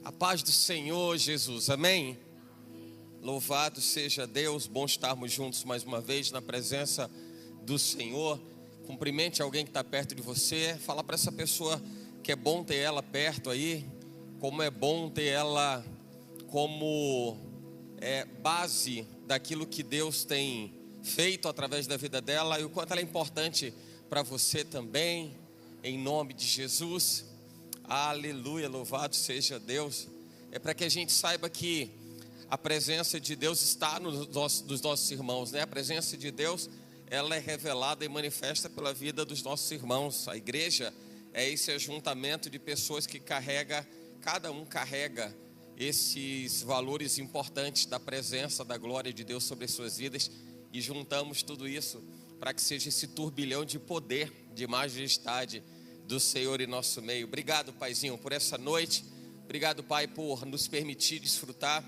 A paz do Senhor Jesus, amém? Louvado seja Deus, bom estarmos juntos mais uma vez na presença do Senhor. Cumprimente alguém que está perto de você, fala para essa pessoa que é bom ter ela perto aí, como é bom ter ela como base daquilo que Deus tem feito através da vida dela e o quanto ela é importante para você também, em nome de Jesus. Aleluia, louvado seja Deus. É para que a gente saiba que a presença de Deus está nos nossos irmãos, né? A presença de Deus, ela é revelada e manifesta pela vida dos nossos irmãos. A igreja é esse ajuntamento de pessoas que cada um carrega esses valores importantes da presença, da glória de Deus sobre as suas vidas, e juntamos tudo isso para que seja esse turbilhão de poder, de majestade do Senhor em nosso meio. Obrigado, Paizinho, por essa noite. Obrigado, Pai, por nos permitir desfrutar,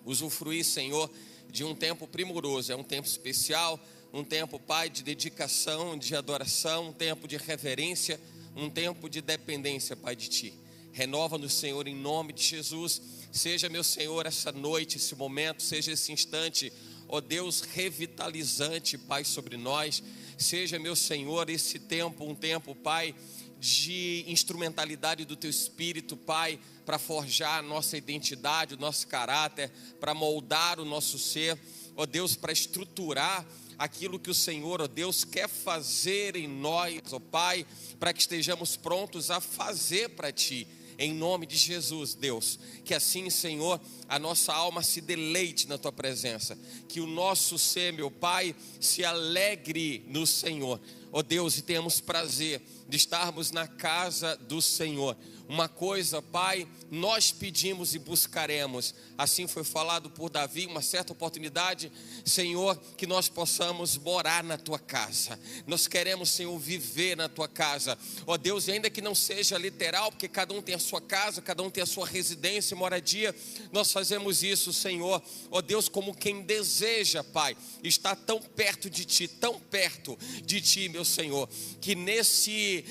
usufruir, Senhor, de um tempo primoroso. É um tempo especial, um tempo, Pai, de dedicação, de adoração, um tempo de reverência, um tempo de dependência, Pai, de Ti. Renova-nos, Senhor, em nome de Jesus. Seja, meu Senhor, essa noite, esse momento, seja esse instante, ó Deus, revitalizante, Pai, sobre nós. Seja, meu Senhor, esse tempo, um tempo, Pai, de instrumentalidade do Teu Espírito, Pai, para forjar a nossa identidade, o nosso caráter, para moldar o nosso ser, ó Deus, para estruturar aquilo que o Senhor, ó Deus, quer fazer em nós, ó Pai, para que estejamos prontos a fazer para Ti. Em nome de Jesus, Deus, que assim, Senhor, a nossa alma se deleite na Tua presença, que o nosso ser, meu Pai, se alegre no Senhor, ó Deus, e tenhamos prazer de estarmos na casa do Senhor. Uma coisa, Pai, nós pedimos e buscaremos, assim foi falado por Davi, uma certa oportunidade, Senhor, que nós possamos morar na Tua casa. Nós queremos, Senhor, viver na Tua casa, ó Deus, e ainda que não seja literal, porque cada um tem a sua casa, cada um tem a sua residência e moradia, nós fazemos isso, Senhor, ó Deus, como quem deseja, Pai, estar tão perto de Ti, tão perto de Ti, meu Senhor, que nesse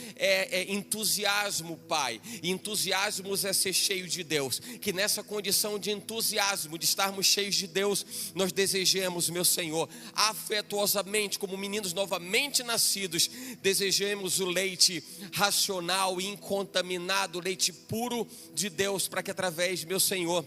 entusiasmo, Pai, entusiasmos é ser cheio de Deus, que nessa condição de entusiasmo, de estarmos cheios de Deus, nós desejemos, meu Senhor, afetuosamente, como meninos novamente nascidos, desejemos o leite racional e incontaminado, leite puro de Deus, para que através, meu Senhor,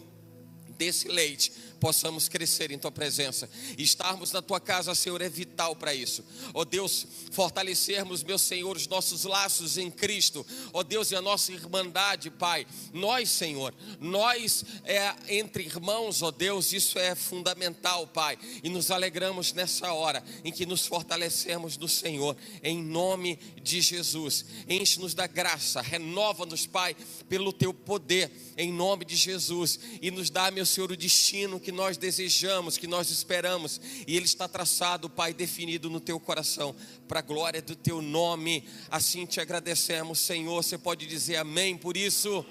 desse leite possamos crescer em Tua presença. Estarmos na Tua casa, Senhor, é vital para isso. Ó Deus, fortalecermos, meu Senhor, os nossos laços em Cristo. Ó Deus, e a nossa irmandade, Pai. Nós, Senhor, entre irmãos, ó Deus, isso é fundamental, Pai. E nos alegramos nessa hora em que nos fortalecemos no Senhor, em nome de Jesus. Enche-nos da graça, renova-nos, Pai, pelo Teu poder, em nome de Jesus. E nos dá, meu Senhor, o destino que nós desejamos, que nós esperamos, e ele está traçado, Pai, definido no Teu coração, para a glória do Teu nome. Assim te agradecemos, Senhor. Você pode dizer amém por isso?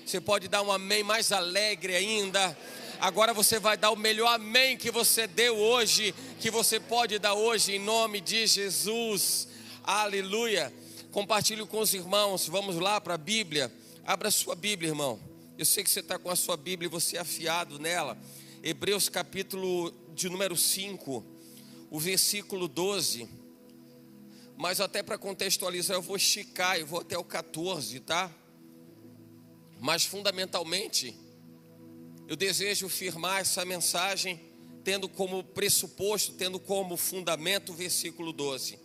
Você pode dar um amém mais alegre ainda? Agora você vai dar o melhor amém que você deu hoje, que você pode dar hoje, em nome de Jesus. Aleluia. Compartilhe com os irmãos. Vamos lá para a Bíblia. Abra a sua Bíblia, irmão. Eu sei que você está com a sua Bíblia e você é afiado nela. Hebreus capítulo de número 5, o versículo 12. Mas até para contextualizar eu vou esticar, eu vou até o 14, tá? Mas fundamentalmente, eu desejo firmar essa mensagem tendo como pressuposto, tendo como fundamento o versículo 12.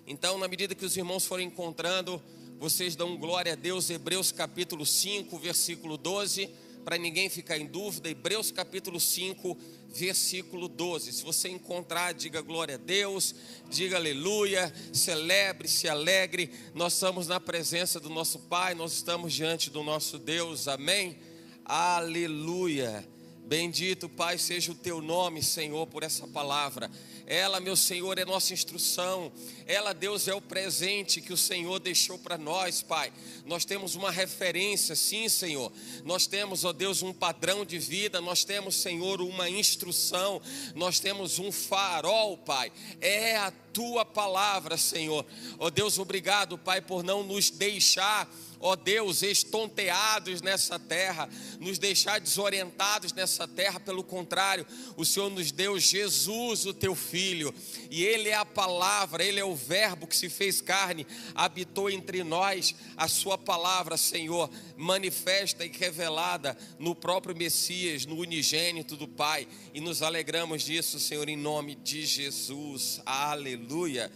Então, na medida que os irmãos forem encontrando, vocês dão glória a Deus. Hebreus capítulo 5, versículo 12, para ninguém ficar em dúvida. Hebreus capítulo 5, versículo 12. Se você encontrar, diga glória a Deus, diga aleluia, celebre, se alegre. Nós estamos na presença do nosso Pai, nós estamos diante do nosso Deus, amém? Aleluia. Bendito, Pai, seja o Teu nome, Senhor, por essa palavra. Ela, meu Senhor, é nossa instrução. Ela, Deus, é o presente que o Senhor deixou para nós, Pai. Nós temos uma referência, sim, Senhor. Nós temos, ó Deus, um padrão de vida. Nós temos, Senhor, uma instrução. Nós temos um farol, Pai. É a Tua palavra, Senhor. Ó Deus, obrigado, Pai, por não nos deixar ó Deus, estonteados nessa terra, nos deixar desorientados nessa terra. Pelo contrário, o Senhor nos deu Jesus, o teu Filho, e Ele é a palavra, Ele é o verbo que se fez carne, habitou entre nós. A sua palavra, Senhor, manifesta e revelada no próprio Messias, no unigênito do Pai, e nos alegramos disso, Senhor, em nome de Jesus, aleluia.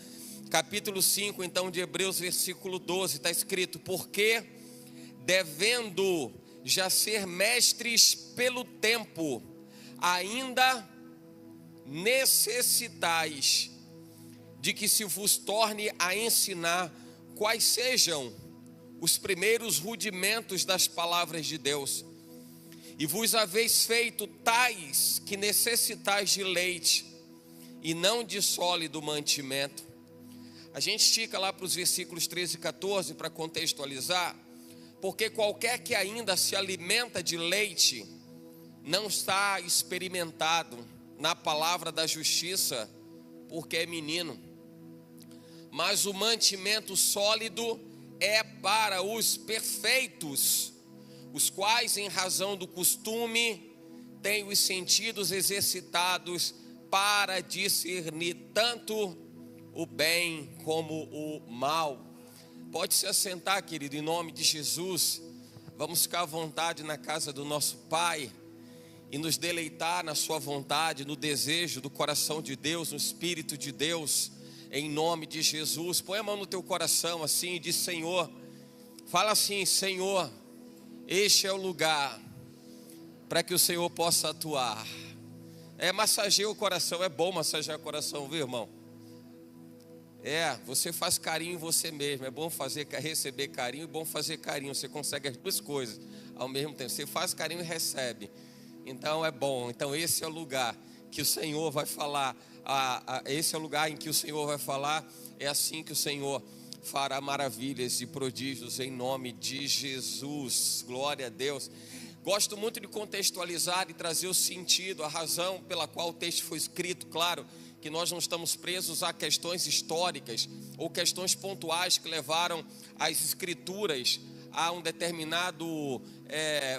Capítulo 5, então, de Hebreus, versículo 12, está escrito: porque, devendo já ser mestres pelo tempo, ainda necessitais de que se vos torne a ensinar quais sejam os primeiros rudimentos das palavras de Deus. E vos haveis feito tais que necessitais de leite, e não de sólido mantimento. A gente estica lá para os versículos 13 e 14 para contextualizar. Porque qualquer que ainda se alimenta de leite não está experimentado na palavra da justiça, porque é menino. Mas o mantimento sólido é para os perfeitos, os quais, em razão do costume, têm os sentidos exercitados para discernir tanto o bem como o mal. Pode se assentar, querido, em nome de Jesus. Vamos ficar à vontade na casa do nosso Pai e nos deleitar na sua vontade, no desejo do coração de Deus, no Espírito de Deus, em nome de Jesus. Põe a mão no teu coração assim e diz: Senhor, fala assim: Senhor, este é o lugar para que o Senhor possa atuar. Massageia o coração. É bom massagear o coração, viu, irmão? Você faz carinho em você mesmo. É bom receber carinho e bom fazer carinho. Você consegue as duas coisas ao mesmo tempo. Você faz carinho e recebe. Então é bom. Então esse é o lugar que o Senhor vai falar. Esse é o lugar em que o Senhor vai falar. É assim que o Senhor fará maravilhas e prodígios em nome de Jesus. Glória a Deus. Gosto muito de contextualizar e trazer o sentido, a razão pela qual o texto foi escrito. Claro que nós não estamos presos a questões históricas ou questões pontuais que levaram as escrituras a um determinado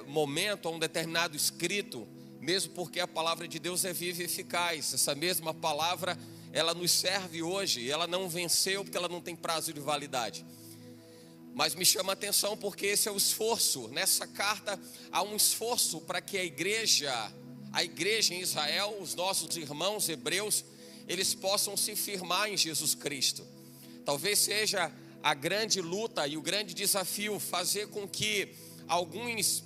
momento, a um determinado escrito, mesmo porque a palavra de Deus é viva e eficaz. Essa mesma palavra, ela nos serve hoje, ela não venceu porque ela não tem prazo de validade. Mas me chama a atenção porque esse é o esforço. Nessa carta há um esforço para que a igreja em Israel, os nossos irmãos hebreus, eles possam se firmar em Jesus Cristo. Talvez seja a grande luta e o grande desafio fazer com que alguns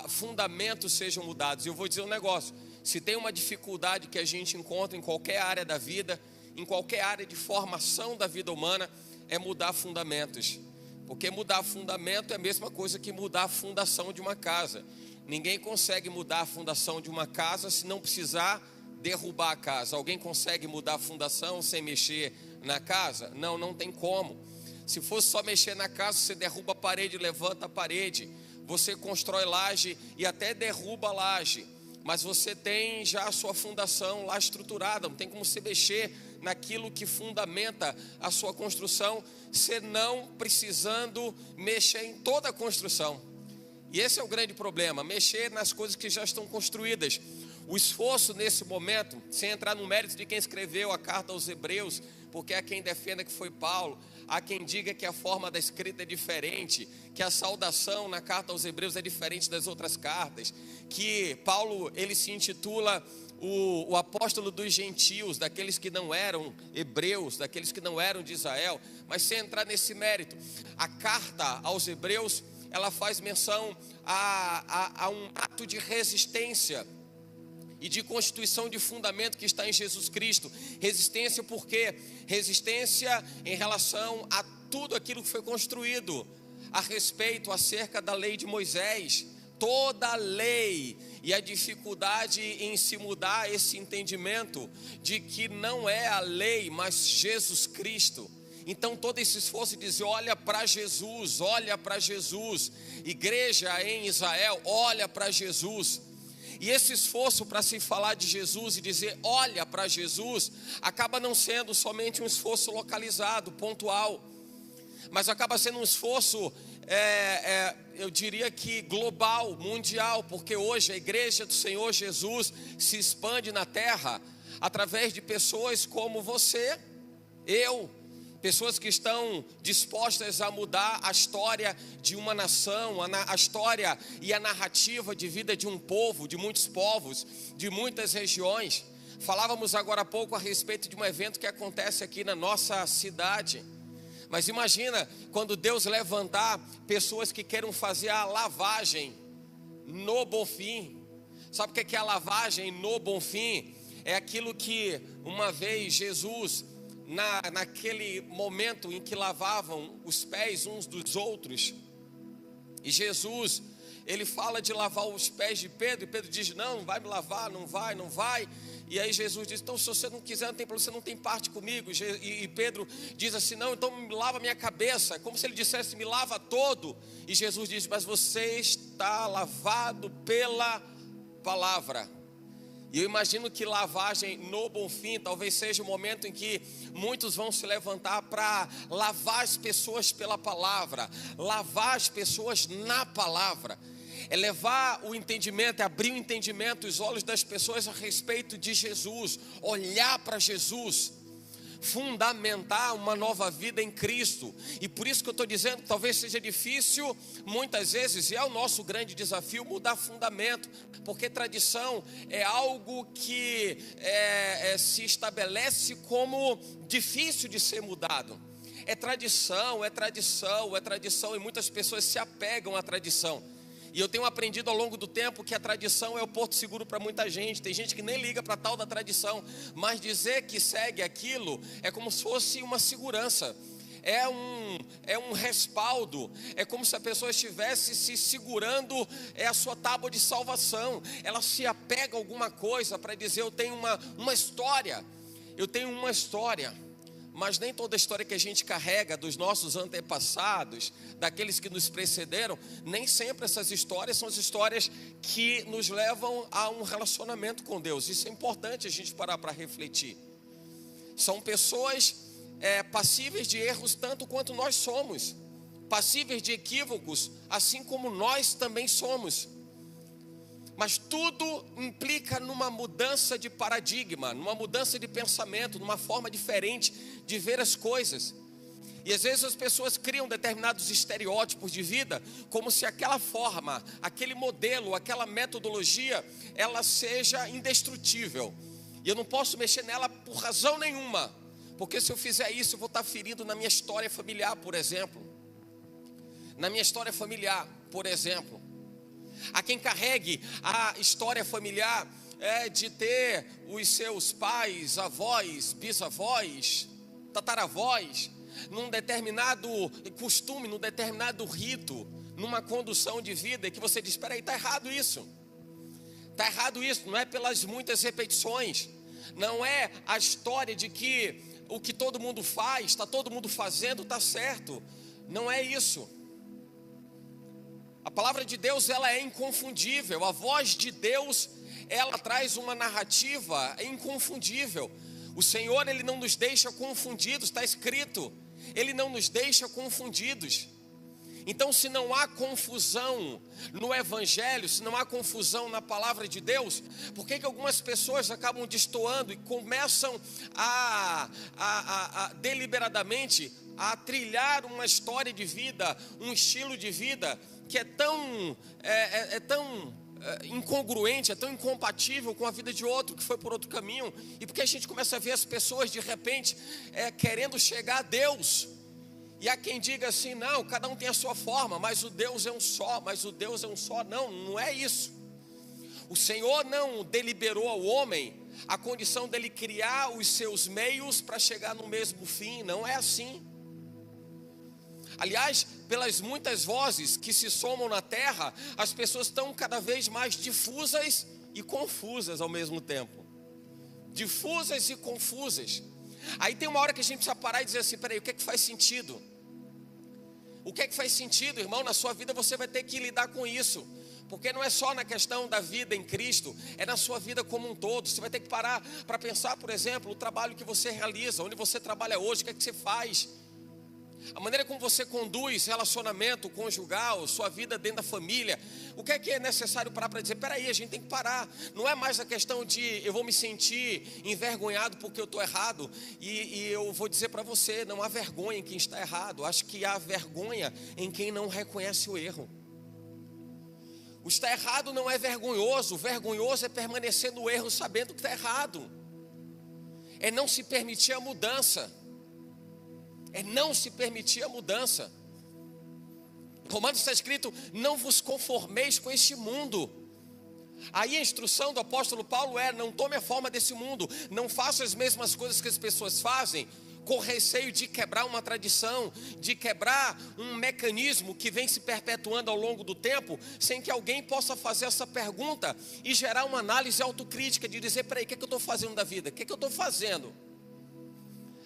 fundamentos sejam mudados. Eu vou dizer um negócio: se tem uma dificuldade que a gente encontra em qualquer área da vida, em qualquer área de formação da vida humana, é mudar fundamentos. Porque mudar fundamento é a mesma coisa que mudar a fundação de uma casa. Ninguém consegue mudar a fundação de uma casa se não precisar derrubar a casa. Alguém consegue mudar a fundação sem mexer na casa? Não, não tem como. Se fosse só mexer na casa, você derruba a parede, levanta a parede. Você constrói laje e até derruba a laje. Mas você tem já a sua fundação lá estruturada. Não tem como você mexer naquilo que fundamenta a sua construção, senão precisando mexer em toda a construção. E esse é o grande problema, mexer nas coisas que já estão construídas. O esforço nesse momento, sem entrar no mérito de quem escreveu a carta aos Hebreus, porque há quem defenda que foi Paulo, há quem diga que a forma da escrita é diferente, que a saudação na carta aos Hebreus é diferente das outras cartas, que Paulo, ele se intitula o apóstolo dos gentios, daqueles que não eram hebreus, daqueles que não eram de Israel. Mas sem entrar nesse mérito, a carta aos Hebreus, ela faz menção a um ato de resistência e de constituição de fundamento que está em Jesus Cristo. Resistência por quê? Resistência em relação a tudo aquilo que foi construído a respeito, acerca da lei de Moisés. Toda a lei e a dificuldade em se mudar esse entendimento de que não é a lei, mas Jesus Cristo. Então todo esse esforço de dizer: olha para Jesus, olha para Jesus. Igreja em Israel, olha para Jesus. E esse esforço para se falar de Jesus e dizer olha para Jesus, acaba não sendo somente um esforço localizado, pontual, mas acaba sendo um esforço eu diria que global, mundial, porque hoje a igreja do Senhor Jesus se expande na terra através de pessoas como você, eu, pessoas que estão dispostas a mudar a história de uma nação, a história e a narrativa de vida de um povo, de muitos povos, de muitas regiões. Falávamos agora há pouco a respeito de um evento que acontece aqui na nossa cidade. Mas imagina quando Deus levantar pessoas que queiram fazer a lavagem no Bonfim. Sabe o que é a lavagem no Bonfim? É aquilo que uma vez Jesus, naquele momento em que lavavam os pés uns dos outros, e Jesus, ele fala de lavar os pés de Pedro, e Pedro diz: não vai me lavar, não vai. E aí Jesus diz: então se você não quiser, não tem problema, você não tem parte comigo. E Pedro diz assim: não, então me lava minha cabeça, como se ele dissesse: me lava todo. E Jesus diz: mas você está lavado pela palavra. E eu imagino que lavagem no Bonfim talvez seja o momento em que muitos vão se levantar para lavar as pessoas pela palavra, lavar as pessoas na palavra. É levar o entendimento, é abrir o entendimento, os olhos das pessoas a respeito de Jesus, olhar para Jesus, fundamentar uma nova vida em Cristo. E por isso que eu estou dizendo que talvez seja difícil muitas vezes, e é o nosso grande desafio, mudar fundamento, porque tradição é algo que se estabelece como difícil de ser mudado. É tradição, e muitas pessoas se apegam à tradição. E eu tenho aprendido ao longo do tempo que a tradição é o porto seguro para muita gente. Tem gente que nem liga para tal da tradição, mas dizer que segue aquilo é como se fosse uma segurança, é um respaldo, é como se a pessoa estivesse se segurando, é a sua tábua de salvação. Ela se apega a alguma coisa para dizer: eu tenho uma história, mas nem toda a história que a gente carrega dos nossos antepassados, daqueles que nos precederam, nem sempre essas histórias são as histórias que nos levam a um relacionamento com Deus. Isso é importante a gente parar para refletir. São pessoas passíveis de erros tanto quanto nós somos, passíveis de equívocos, assim como nós também somos. Mas tudo implica numa mudança de paradigma, numa mudança de pensamento, numa forma diferente de ver as coisas. E às vezes as pessoas criam determinados estereótipos de vida, como se aquela forma, aquele modelo, aquela metodologia, ela seja indestrutível. E eu não posso mexer nela por razão nenhuma, porque se eu fizer isso, eu vou estar ferindo na minha história familiar, por exemplo. A quem carregue a história familiar de ter os seus pais, avós, bisavós, tataravós, num determinado costume, num determinado rito, numa condução de vida, que você diz: espera aí, está errado isso, não é pelas muitas repetições, não é a história de que o que todo mundo faz, está todo mundo fazendo, está certo, não é isso. A palavra de Deus, ela é inconfundível. A voz de Deus, ela traz uma narrativa inconfundível. O Senhor, Ele não nos deixa confundidos, está escrito. Ele não nos deixa confundidos. Então, se não há confusão no Evangelho, se não há confusão na palavra de Deus, por que algumas pessoas acabam destoando e começam a deliberadamente a trilhar uma história de vida, um estilo de vida que é tão incongruente, é tão incompatível com a vida de outro, que foi por outro caminho? E porque a gente começa a ver as pessoas de repente querendo chegar a Deus. E há quem diga assim: não, cada um tem a sua forma, mas o Deus é um só, não é isso. O Senhor não deliberou ao homem a condição dele criar os seus meios para chegar no mesmo fim, não é assim. Aliás, pelas muitas vozes que se somam na terra, as pessoas estão cada vez mais difusas e confusas ao mesmo tempo. Difusas e confusas. Aí tem uma hora que a gente precisa parar e dizer assim: peraí, o que é que faz sentido? O que é que faz sentido, irmão? Na sua vida você vai ter que lidar com isso. Porque não é só na questão da vida em Cristo, é na sua vida como um todo. Você vai ter que parar para pensar, por exemplo, o trabalho que você realiza, onde você trabalha hoje, o que é que você faz? A maneira como você conduz relacionamento conjugal, sua vida dentro da família. O que é necessário parar para dizer? Peraí, a gente tem que parar. Não é mais a questão de eu vou me sentir envergonhado porque eu estou errado. E eu vou dizer para você, não há vergonha em quem está errado. Acho que há vergonha em quem não reconhece o erro. O estar errado não é vergonhoso. O vergonhoso é permanecer no erro sabendo que está errado. É não se permitir a mudança. É não se permitir a mudança. Romanos está escrito: não vos conformeis com este mundo. Aí a instrução do apóstolo Paulo é: não tome a forma desse mundo. Não faça as mesmas coisas que as pessoas fazem, com receio de quebrar uma tradição, de quebrar um mecanismo que vem se perpetuando ao longo do tempo, sem que alguém possa fazer essa pergunta e gerar uma análise autocrítica de dizer: peraí, o que é que eu estou fazendo da vida? O que é que eu estou fazendo?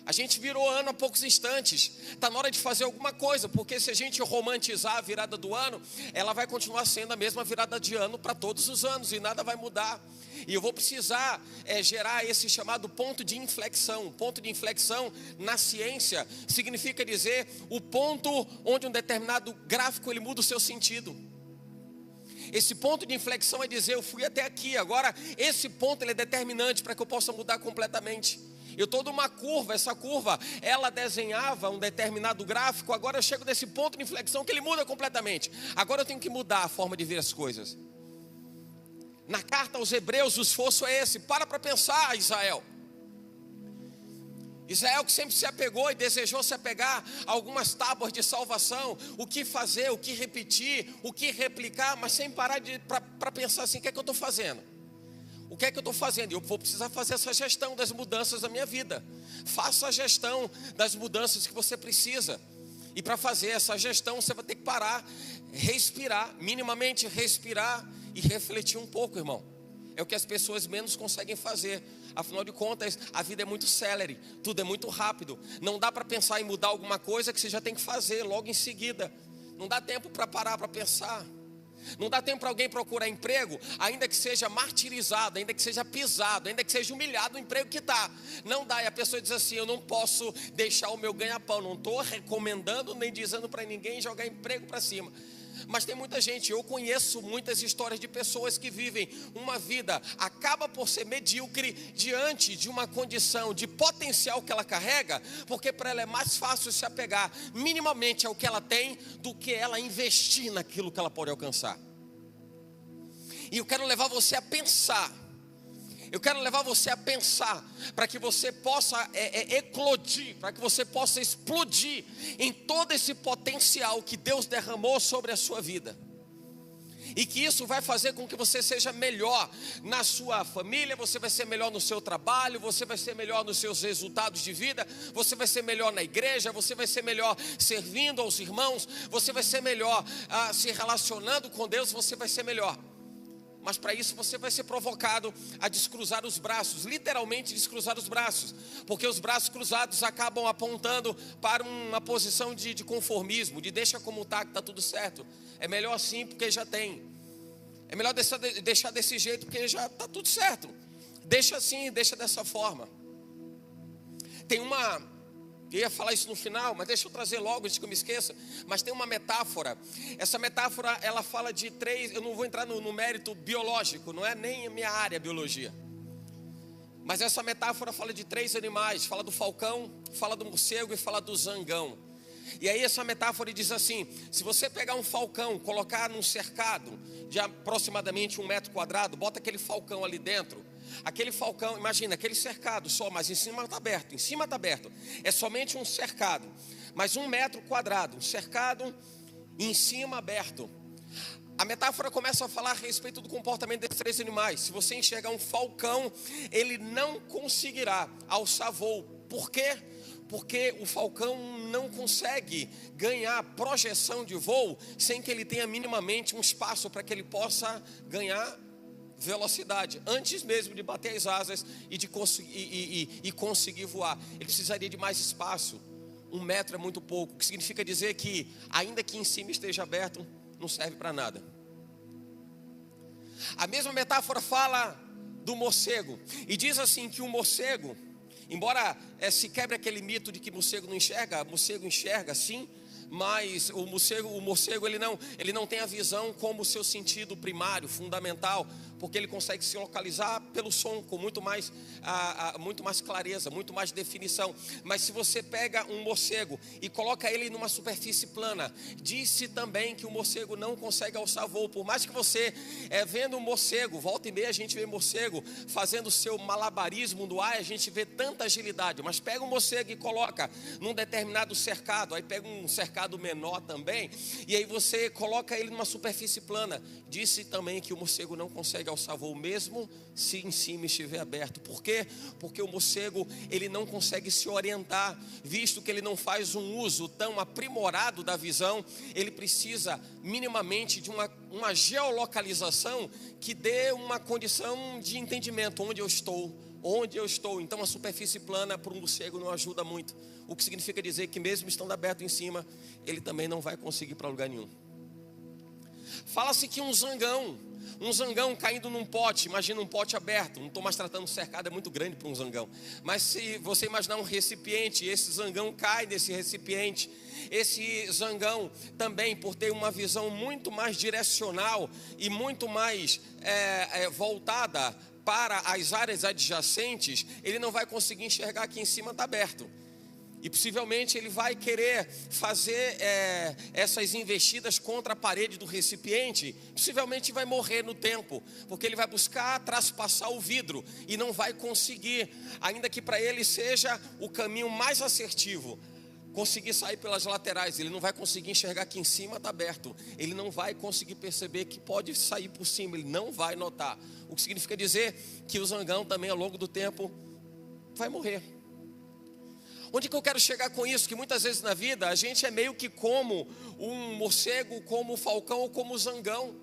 A gente virou ano há poucos instantes. Está na hora de fazer alguma coisa, porque se a gente romantizar a virada do ano, ela vai continuar sendo a mesma virada de ano para todos os anos e nada vai mudar. E eu vou precisar gerar esse chamado ponto de inflexão. Ponto de inflexão na ciência significa dizer o ponto onde um determinado gráfico ele muda o seu sentido. Esse ponto de inflexão é dizer: eu fui até aqui, agora esse ponto ele é determinante para que eu possa mudar completamente. Eu estou numa curva, essa curva, ela desenhava um determinado gráfico, agora eu chego nesse ponto de inflexão que ele muda completamente. Agora eu tenho que mudar a forma de ver as coisas. Na carta aos Hebreus, o esforço é esse: para pensar, Israel. Israel que sempre se apegou e desejou se apegar a algumas tábuas de salvação, o que fazer, o que repetir, o que replicar, mas sem parar para pensar assim: o que é que eu estou fazendo? O que é que eu estou fazendo? Eu vou precisar fazer essa gestão das mudanças da minha vida. Faça a gestão das mudanças que você precisa. E para fazer essa gestão, você vai ter que parar, respirar, minimamente respirar e refletir um pouco, irmão. É o que as pessoas menos conseguem fazer. Afinal de contas, a vida é muito célere, tudo é muito rápido. Não dá para pensar em mudar alguma coisa que você já tem que fazer logo em seguida. Não dá tempo para parar para pensar. Não dá tempo para alguém procurar emprego, ainda que seja martirizado, ainda que seja pisado, ainda que seja humilhado o emprego que está. Não dá, e a pessoa diz assim: eu não posso deixar o meu ganha-pão. Não estou recomendando nem dizendo para ninguém jogar emprego para cima. Mas tem muita gente, eu conheço muitas histórias de pessoas que vivem uma vida, acaba por ser medíocre diante de uma condição de potencial que ela carrega, porque para ela é mais fácil se apegar minimamente ao que ela tem do que ela investir naquilo que ela pode alcançar. E eu quero levar você a pensar. Eu quero levar você a pensar, para que você possa eclodir, para que você possa explodir em todo esse potencial que Deus derramou sobre a sua vida. E que isso vai fazer com que você seja melhor na sua família, você vai ser melhor no seu trabalho, você vai ser melhor nos seus resultados de vida, você vai ser melhor na igreja, você vai ser melhor servindo aos irmãos, você vai ser melhor se relacionando com Deus, você vai ser melhor. Mas para isso você vai ser provocado a descruzar os braços, literalmente descruzar os braços, porque os braços cruzados acabam apontando para uma posição de conformismo, de deixa como está, que está tudo certo. É melhor assim porque já tem. É melhor deixar desse jeito porque já está tudo certo. Deixa assim, deixa dessa forma. Eu ia falar isso no final, mas deixa eu trazer logo antes que eu me esqueça. Mas tem uma metáfora. Essa metáfora, ela fala de 3. Eu não vou entrar no mérito biológico, não é nem a minha área, biologia. Mas essa metáfora fala de 3 animais. Fala do falcão, fala do morcego e fala do zangão. E aí essa metáfora diz assim: se você pegar um falcão, colocar num cercado de aproximadamente 1 metro quadrado, bota aquele falcão ali dentro. Aquele falcão, imagina, aquele cercado só, mas em cima está aberto, é somente um cercado, mas 1 metro quadrado, um cercado em cima aberto. A metáfora começa a falar a respeito do comportamento desses 3 animais. Se você enxergar um falcão, ele não conseguirá alçar voo. Por quê? Porque o falcão não consegue ganhar projeção de voo sem que ele tenha minimamente um espaço para que ele possa ganhar velocidade, antes mesmo de bater as asas e conseguir voar. Ele precisaria de mais espaço. 1 metro é muito pouco, o que significa dizer que, ainda que em cima esteja aberto, não serve para nada. A mesma metáfora fala do morcego, e diz assim que o morcego, Embora se quebre aquele mito de que morcego não enxerga, morcego enxerga sim, mas o morcego ele não tem a visão como o seu sentido primário, fundamental, porque ele consegue se localizar pelo som com muito mais clareza, muito mais definição. Mas se você pega um morcego e coloca ele numa superfície plana, disse também que o morcego não consegue alçar voo. Por mais que você vendo um morcego, volta e meia a gente vê morcego fazendo o seu malabarismo no ar, a gente vê tanta agilidade, mas pega um morcego e coloca num determinado cercado, aí pega um cercado menor também, e aí você coloca ele numa superfície plana. Disse também que o morcego não consegue alçar voo, mesmo se em cima estiver aberto. Por quê? Porque o morcego ele não consegue se orientar, visto que ele não faz um uso tão aprimorado da visão. Ele precisa minimamente de uma geolocalização que dê uma condição de entendimento, onde eu estou. Então a superfície plana para um morcego não ajuda muito, o que significa dizer que mesmo estando aberto em cima, ele também não vai conseguir ir para lugar nenhum. Fala-se que um zangão caindo num pote, imagina um pote aberto, não estou mais tratando cercado, é muito grande para um zangão, mas se você imaginar um recipiente, esse zangão cai nesse recipiente, esse zangão também, por ter uma visão muito mais direcional e muito mais voltada para as áreas adjacentes, ele não vai conseguir enxergar que em cima está aberto. E possivelmente ele vai querer fazer essas investidas contra a parede do recipiente. Possivelmente vai morrer no tempo, porque ele vai buscar traspassar o vidro e não vai conseguir, ainda que para ele seja o caminho mais assertivo, conseguir sair pelas laterais. Ele não vai conseguir enxergar que em cima está aberto. Ele não vai conseguir perceber que pode sair por cima. Ele não vai notar. O que significa dizer que o zangão também ao longo do tempo vai morrer. Onde que eu quero chegar com isso? Que muitas vezes na vida a gente é meio que como um morcego, como o falcão ou como o zangão.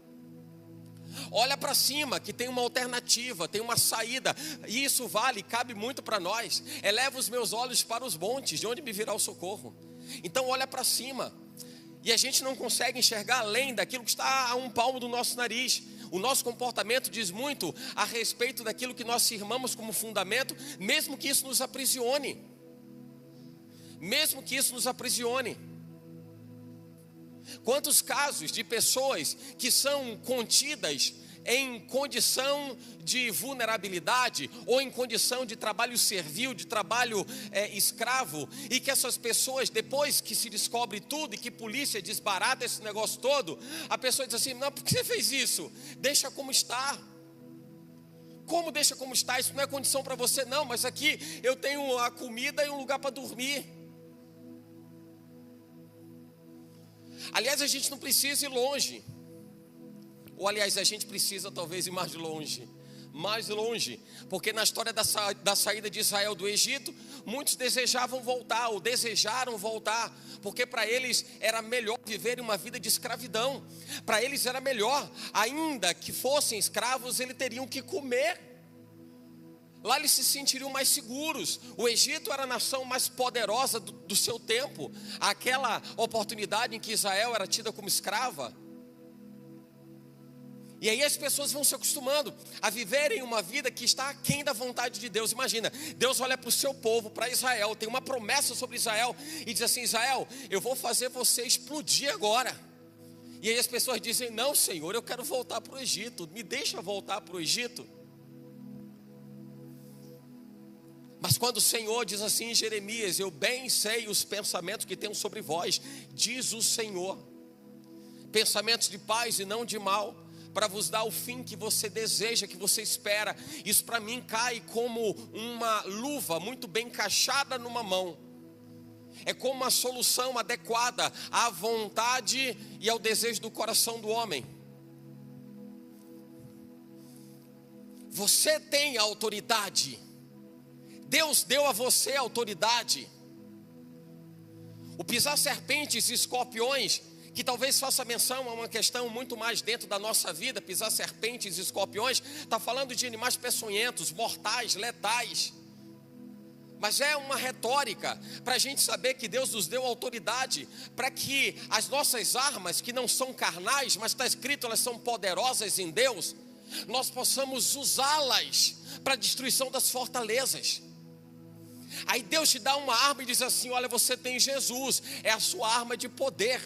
Olha para cima que tem uma alternativa, tem uma saída. E isso cabe muito para nós. Eleva os meus olhos para os montes, de onde me virá o socorro. Então olha para cima. E a gente não consegue enxergar além daquilo que está a um palmo do nosso nariz. O nosso comportamento diz muito a respeito daquilo que nós firmamos como fundamento, mesmo que isso nos aprisione. Mesmo que isso nos aprisione. Quantos casos de pessoas que são contidas em condição de vulnerabilidade ou em condição de trabalho servil, de trabalho escravo, e que essas pessoas, depois que se descobre tudo e que a polícia desbarata esse negócio todo, a pessoa diz assim: não, por que você fez isso? Deixa como está. Como deixa como está? Isso não é condição para você não, mas aqui eu tenho a comida e um lugar para dormir. Aliás, a gente não precisa ir longe. Ou aliás, a gente precisa talvez ir mais longe. Porque na história da saída de Israel do Egito, muitos desejaram voltar, porque para eles era melhor viverem uma vida de escravidão. Para eles era melhor, ainda que fossem escravos, eles teriam que comer. Lá eles se sentiriam mais seguros. O Egito era a nação mais poderosa do seu tempo. Aquela oportunidade em que Israel era tida como escrava. E aí as pessoas vão se acostumando a viverem uma vida que está aquém da vontade de Deus. Imagina, Deus olha para o seu povo, para Israel, tem uma promessa sobre Israel e diz assim: Israel, eu vou fazer você explodir agora. E aí as pessoas dizem: não, Senhor, eu quero voltar para o Egito, me deixa voltar para o Egito. Mas quando o Senhor diz assim em Jeremias: eu bem sei os pensamentos que tenho sobre vós, diz o Senhor, pensamentos de paz e não de mal, para vos dar o fim que você deseja, que você espera. Isso para mim cai como uma luva muito bem encaixada numa mão. É como uma solução adequada à vontade e ao desejo do coração do homem. Você tem autoridade. Deus deu a você autoridade. O pisar serpentes e escorpiões, que talvez faça menção a uma questão muito mais dentro da nossa vida. Pisar serpentes e escorpiões está falando de animais peçonhentos, mortais, letais. Mas é uma retórica para a gente saber que Deus nos deu autoridade para que as nossas armas, que não são carnais, mas está escrito elas são poderosas em Deus, nós possamos usá-las para a destruição das fortalezas. Aí Deus te dá uma arma e diz assim: olha, você tem Jesus, é a sua arma de poder.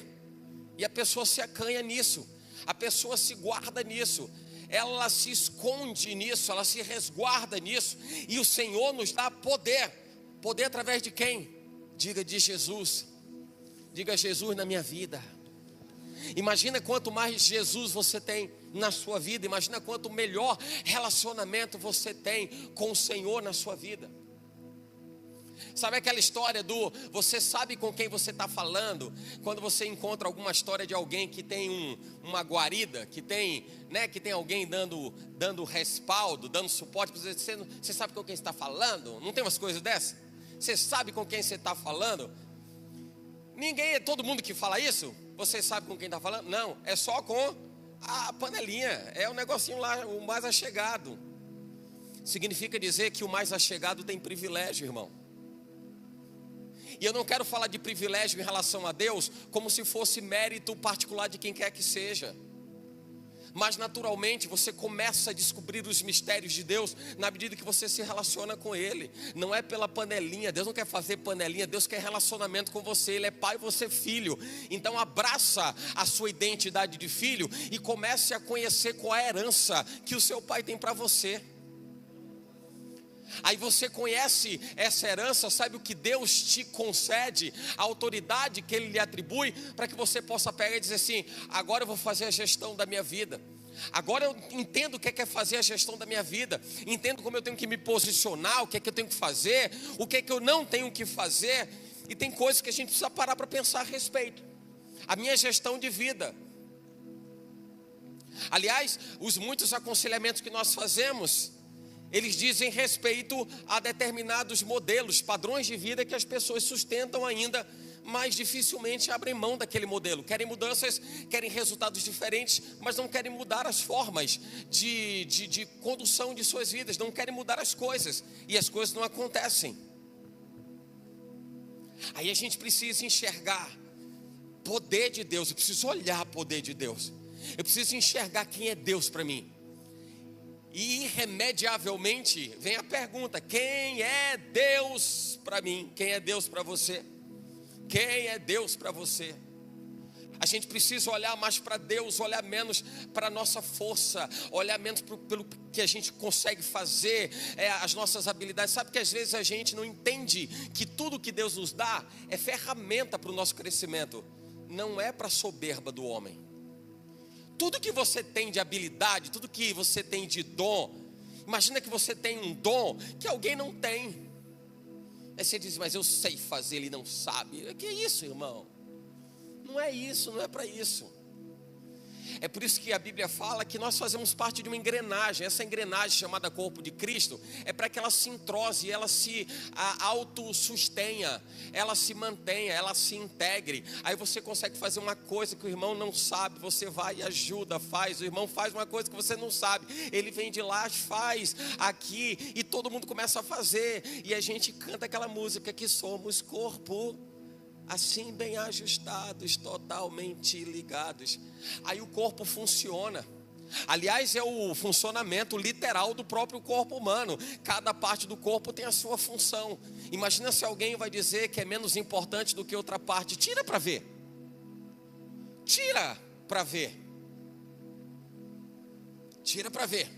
E a pessoa se acanha nisso, a pessoa se guarda nisso, ela se esconde nisso, ela se resguarda nisso. E o Senhor nos dá poder. Poder através de quem? Diga: de Jesus. Diga: Jesus na minha vida. Imagina quanto mais Jesus você tem na sua vida, imagina quanto melhor relacionamento você tem com o Senhor na sua vida. Sabe aquela história do você sabe com quem você está falando? Quando você encontra alguma história de alguém que tem uma guarida, que tem alguém dando respaldo, dando suporte, você sabe com quem você está falando? Não tem umas coisas dessas? Você sabe com quem você está falando? Todo mundo que fala isso, você sabe com quem está falando? Não, é só com a panelinha, é o negocinho lá, o mais achegado. Significa dizer que o mais achegado tem privilégio, irmão. E eu não quero falar de privilégio em relação a Deus como se fosse mérito particular de quem quer que seja. Mas naturalmente você começa a descobrir os mistérios de Deus na medida que você se relaciona com Ele. Não é pela panelinha, Deus não quer fazer panelinha, Deus quer relacionamento com você. Ele é pai e você é filho. Então abraça a sua identidade de filho e comece a conhecer qual é a herança que o seu pai tem para você. Aí você conhece essa herança, sabe o que Deus te concede, a autoridade que Ele lhe atribui, para que você possa pegar e dizer assim: agora eu vou fazer a gestão da minha vida. Agora eu entendo o que é fazer a gestão da minha vida. Entendo como eu tenho que me posicionar, o que é que eu tenho que fazer, o que é que eu não tenho que fazer. E tem coisas que a gente precisa parar para pensar a respeito. A minha gestão de vida. Aliás, os muitos aconselhamentos que nós fazemos, eles dizem respeito a determinados modelos, padrões de vida que as pessoas sustentam ainda, mas dificilmente abrem mão daquele modelo. Querem mudanças, querem resultados diferentes, mas não querem mudar as formas de condução de suas vidas, não querem mudar as coisas, e as coisas não acontecem. Aí a gente precisa enxergar poder de Deus, eu preciso olhar poder de Deus, eu preciso enxergar quem é Deus para mim. E irremediavelmente vem a pergunta: quem é Deus para mim? Quem é Deus para você? Quem é Deus para você? A gente precisa olhar mais para Deus, olhar menos para a nossa força, olhar menos pelo que a gente consegue fazer, as nossas habilidades. Sabe que às vezes a gente não entende que tudo que Deus nos dá é ferramenta para o nosso crescimento, não é para a soberba do homem. Tudo que você tem de habilidade, tudo que você tem de dom, imagina que você tem um dom que alguém não tem. Aí você diz: mas eu sei fazer, ele não sabe. Que isso, irmão? Não é isso, não é para isso. É por isso que a Bíblia fala que nós fazemos parte de uma engrenagem. Essa engrenagem chamada corpo de Cristo é para que ela se entrose, ela se autossustenha, ela se mantenha, ela se integre. Aí você consegue fazer uma coisa que o irmão não sabe, você vai e ajuda, faz. O irmão faz uma coisa que você não sabe, ele vem de lá, faz aqui, e todo mundo começa a fazer. E a gente canta aquela música que somos corpo, assim bem ajustados, totalmente ligados. Aí o corpo funciona. Aliás, é o funcionamento literal do próprio corpo humano. Cada parte do corpo tem a sua função. Imagina se alguém vai dizer que é menos importante do que outra parte. Tira para ver. Tira para ver. Tira para ver.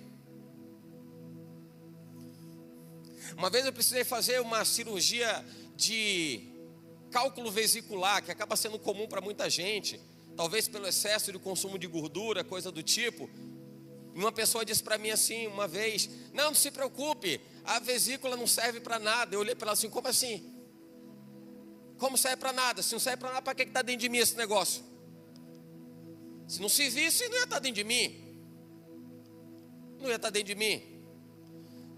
Uma vez eu precisei fazer uma cirurgia de cálculo vesicular, que acaba sendo comum para muita gente, talvez pelo excesso de consumo de gordura, coisa do tipo. E uma pessoa disse para mim assim uma vez: não se preocupe, a vesícula não serve para nada. Eu olhei para ela assim: como assim? Como serve para nada? Se não serve para nada, para que está dentro de mim esse negócio? Se não servisse, não ia estar dentro de mim. Não ia estar dentro de mim.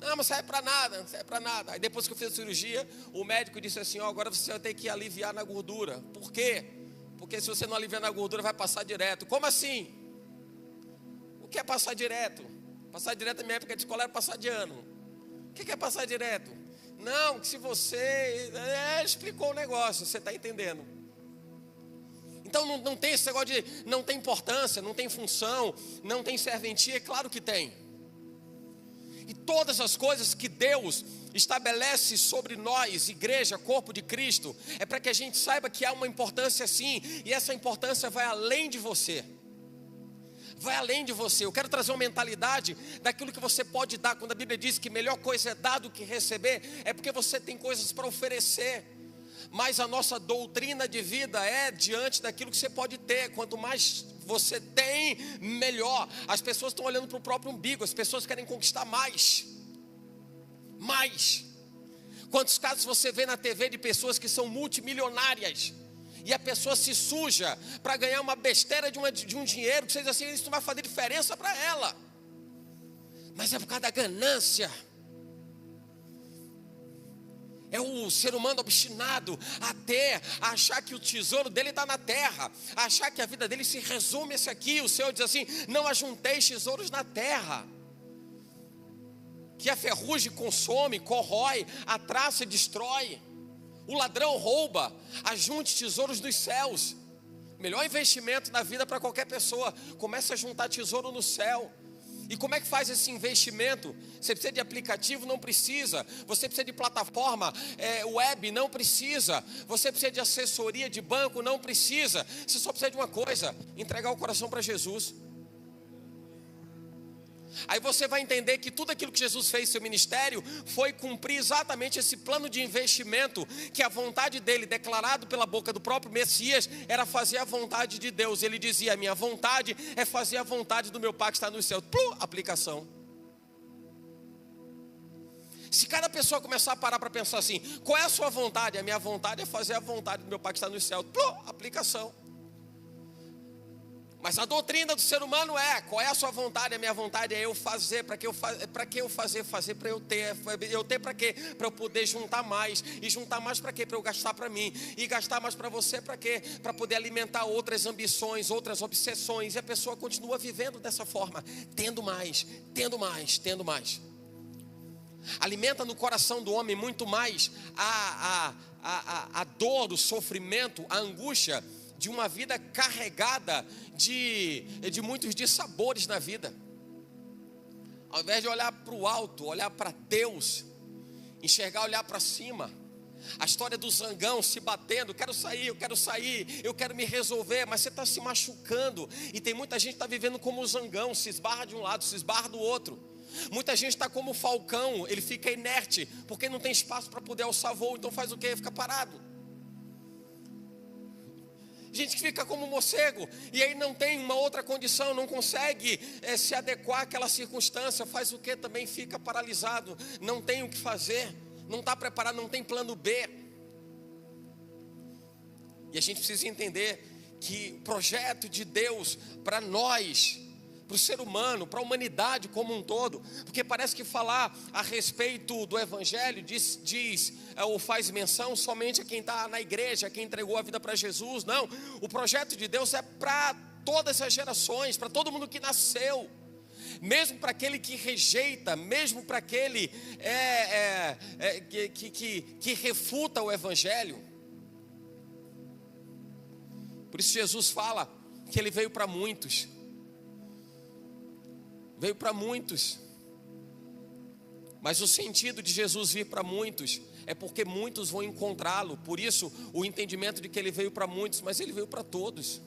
Não, mas serve para nada, não serve para nada. Aí depois que eu fiz a cirurgia, o médico disse assim: agora você vai ter que aliviar na gordura. Por quê? Porque se você não aliviar na gordura, vai passar direto. Como assim? O que é passar direto? Passar direto na minha época de escola era passar de ano. O que é passar direto? Não, que se você... explicou o negócio, você está entendendo. Então não tem esse negócio de... não tem importância, não tem função, não tem serventia. É claro que tem. E todas as coisas que Deus estabelece sobre nós, igreja, corpo de Cristo, é para que a gente saiba que há uma importância sim, e essa importância vai além de você. Vai além de você. Eu quero trazer uma mentalidade daquilo que você pode dar. Quando a Bíblia diz que melhor coisa é dar do que receber, é porque você tem coisas para oferecer. Mas a nossa doutrina de vida é diante daquilo que você pode ter. Quanto mais você tem, melhor. As pessoas estão olhando para o próprio umbigo. As pessoas querem conquistar mais. Mais. Quantos casos você vê na TV de pessoas que são multimilionárias e a pessoa se suja para ganhar uma besteira de um dinheiro que você diz assim, isso não vai fazer diferença para ela. Mas é por causa da ganância. É o ser humano obstinado a achar que o tesouro dele está na terra, a achar que a vida dele se resume a esse aqui. O Senhor diz assim, não ajunteis tesouros na terra, que a ferrugem consome, corrói, a traça destrói. O ladrão rouba, ajunte tesouros dos céus. Melhor investimento na vida para qualquer pessoa. Comece a juntar tesouro no céu. E como é que faz esse investimento? Você precisa de aplicativo? Não precisa. Você precisa de plataforma web? Não precisa. Você precisa de assessoria de banco? Não precisa. Você só precisa de uma coisa: entregar o coração para Jesus. Aí você vai entender que tudo aquilo que Jesus fez em seu ministério foi cumprir exatamente esse plano de investimento, que a vontade dele, declarado pela boca do próprio Messias, era fazer a vontade de Deus. Ele dizia, a minha vontade é fazer a vontade do meu Pai que está no céu. Aplicação. Se cada pessoa começar a parar para pensar assim, qual é a sua vontade? A minha vontade é fazer a vontade do meu Pai que está no céu. Aplicação. Mas a doutrina do ser humano é, qual é a sua vontade? A minha vontade é eu fazer. Para que eu fazer? Fazer para eu ter. Eu ter para quê? Para eu poder juntar mais. E juntar mais para quê? Para eu gastar para mim. E gastar mais para você para quê? Para poder alimentar outras ambições, outras obsessões. E a pessoa continua vivendo dessa forma, tendo mais, tendo mais, tendo mais. Alimenta no coração do homem muito mais a dor, o sofrimento, a angústia de uma vida carregada de muitos dissabores na vida. Ao invés de olhar para o alto, olhar para Deus, enxergar, olhar para cima. A história do zangão se batendo, eu quero sair, eu quero me resolver, mas você está se machucando. E tem muita gente que está vivendo como o zangão, se esbarra de um lado, se esbarra do outro. Muita gente está como o falcão, ele fica inerte, porque não tem espaço para poder alçar voo, então faz o quê? Fica parado. Gente que fica como morcego, e aí não tem uma outra condição, não consegue se adequar àquela circunstância, faz o que? Também fica paralisado, não tem o que fazer, não está preparado, não tem plano B. E a gente precisa entender que o projeto de Deus para nós, para o ser humano, para a humanidade como um todo, porque parece que falar a respeito do Evangelho diz ou faz menção somente a quem está na igreja, a quem entregou a vida para Jesus. Não, o projeto de Deus é para todas as gerações, para todo mundo que nasceu, mesmo para aquele que rejeita, mesmo para aquele que refuta o Evangelho. Por isso Jesus fala que ele veio para muitos. Veio para muitos. Mas o sentido de Jesus vir para muitos é porque muitos vão encontrá-lo. Por isso o entendimento de que ele veio para muitos, mas ele veio para todos.